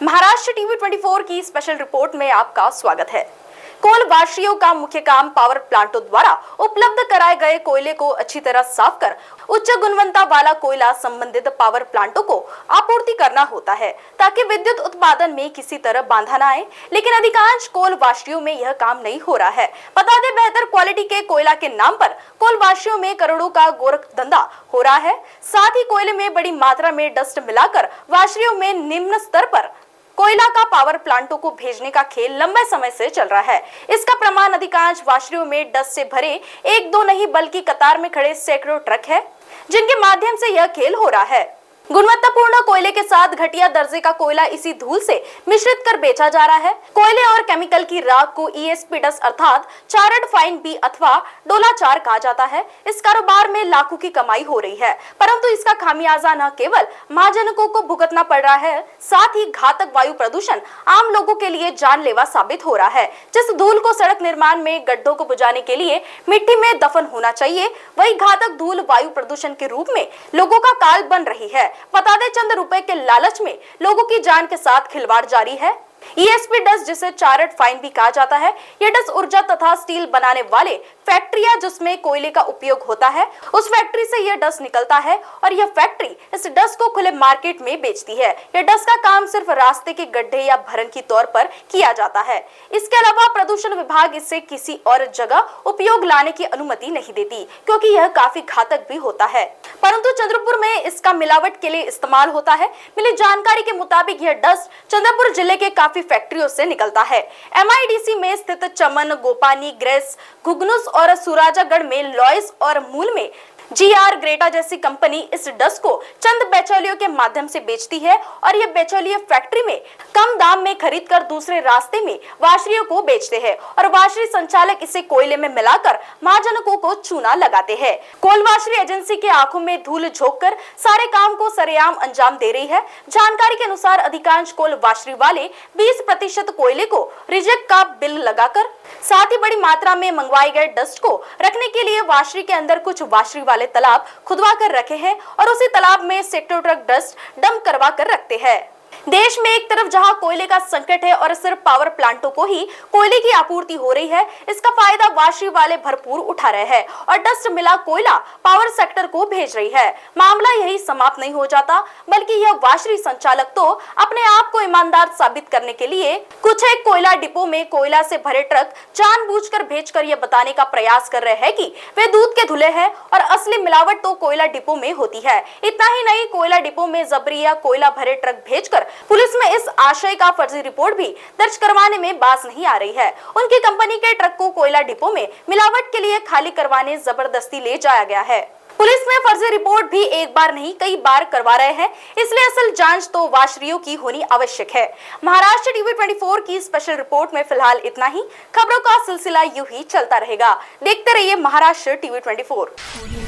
Maharashtra TV 24 की special report में आपका स्वागत है। कोल वाशियों का मुख्य काम पावर प्लांटों द्वारा उपलब्ध कराए गए कोयले को अच्छी तरह साफ कर उच्च गुणवत्ता वाला कोयला संबंधित पावर प्लांटों को आपूर्ति करना होता है, ताकि विद्युत उत्पादन में किसी तरह बाधा न आए। लेकिन अधिकांश कोल वाशियों में यह काम नहीं हो रहा है। बता दें, बेहतर क्वालिटी के कोयला के नाम पर कोल वाशियों में करोड़ों का गोरखधंधा हो रहा है। साथ ही कोयले में बड़ी मात्रा में डस्ट मिलाकर वाशियों में निम्न स्तर पर कोयला का पावर प्लांटों को भेजने का खेल लंबे समय से चल रहा है। इसका प्रमाण अधिकांश वाशरों में डस्ट से भरे एक दो नहीं बल्कि कतार में खड़े सैकड़ों ट्रक है, जिनके माध्यम से यह खेल हो रहा है। गुणवत्तापूर्ण कोयले के साथ घटिया दर्जे का कोयला इसी धूल से मिश्रित कर बेचा जा रहा है। कोयले और केमिकल की राख को ईएसपी डस्ट अर्थात चार्ड फाइन बी अथवा डोला चार कहा जाता है। इस कारोबार में लाखों की कमाई हो रही है, परंतु इसका खामियाजा न केवल महाजनकों को भुगतना पड़ रहा है, साथ ही घातक वायु प्रदूषण आम लोगों के लिए जानलेवा साबित हो रहा है। जिस धूल को सड़क निर्माण में गड्ढों को बुझाने के लिए मिट्टी में दफन होना चाहिए, वही घातक धूल वायु प्रदूषण के रूप में लोगों का काल बन रही है। बता दें, चंद रुपए के लालच में लोगों की जान के साथ खिलवाड़ जारी है। ईएसपी डस्ट, जिसे चार्ड फाइन भी कहा जाता है, यह डस्ट ऊर्जा तथा स्टील बनाने वाले फैक्ट्रियां जिसमें कोयले का उपयोग होता है, उस फैक्ट्री से यह डस्ट निकलता है और यह फैक्ट्री इस डस्ट को खुले मार्केट में बेचती है। यह डस्ट का काम सिर्फ रास्ते के गड्ढे या भरण की तौर पर किया जाता है। इसके अलावा प्रदूषण विभाग इससे किसी और जगह उपयोग लाने की अनुमति नहीं देती, क्योंकि यह काफी घातक भी होता है। परंतु चंद्रपुर में इसका मिलावट के लिए इस्तेमाल होता है। मिली जानकारी के मुताबिक यह डस्ट चंद्रपुर जिले के काफी फैक्ट्रियों से निकलता है। एमआईडीसी में स्थित चमन, गोपानी, ग्रेस, घुगनुस और सुराजागढ़ में लॉयस और मूल में जीआर ग्रेटा जैसी कंपनी इस डस्ट को चंद बेचौलियों के माध्यम से बेचती है और यह बेचौलिए फैक्ट्री में कम दाम में खरीदकर दूसरे रास्ते में वाशरियों को बेचते हैं और वाशरी संचालक इसे कोयले में मिलाकर महाजनकों को चूना लगाते हैं। कोल वाशरी एजेंसी के आंखों में धूल झोंककर सारे काम को सरेआम अंजाम दे रही है। जानकारी के अनुसार अधिकांश कोल वाशरी वाले 20% कोयले को रिजेक्ट का बिल लगाकर साथ ही बड़ी मात्रा में मंगवाए गए डस्ट को रखने के लिए वाशरी के अंदर कुछ वाशरी वाले तालाब खुदवा कर रखे हैं और उसी तालाब में सैकड़ों ट्रक डस्ट डंप करवा कर रखते हैं। देश में एक तरफ जहां कोयले का संकट है और सिर्फ पावर प्लांटों को ही कोयले की आपूर्ति हो रही है, इसका फायदा वाशरी वाले भरपूर उठा रहे हैं और डस्ट मिला कोयला पावर सेक्टर को भेज रही है। मामला यही समाप्त नहीं हो जाता, बल्कि यह वाशरी संचालक तो अपने आप को ईमानदार साबित करने के लिए कुछ एक कोयला डिपो में कोयला से भरे ट्रक जानबूझकर भेजकर यह बताने का प्रयास कर रहे हैं कि वे दूध के धुले हैं और असली मिलावट तो कोयला डिपो में होती है। इतना ही नहीं, कोयला डिपो में जबरिया कोयला भरे ट्रक भेजकर पुलिस में इस आशय का फर्जी रिपोर्ट भी दर्ज करवाने में बाज नहीं आ रही है। उनकी कंपनी के ट्रक को कोयला डिपो में मिलावट के लिए खाली करवाने जबरदस्ती ले जाया गया है। पुलिस में फर्जी रिपोर्ट भी एक बार नहीं कई बार करवा रहे हैं, इसलिए असल जांच तो वाशरियों की होनी आवश्यक है। महाराष्ट्र टीवी 24 की स्पेशल रिपोर्ट में फिलहाल इतना ही। खबरों का सिलसिला यूं ही चलता रहेगा। देखते रहिए महाराष्ट्र टीवी 24।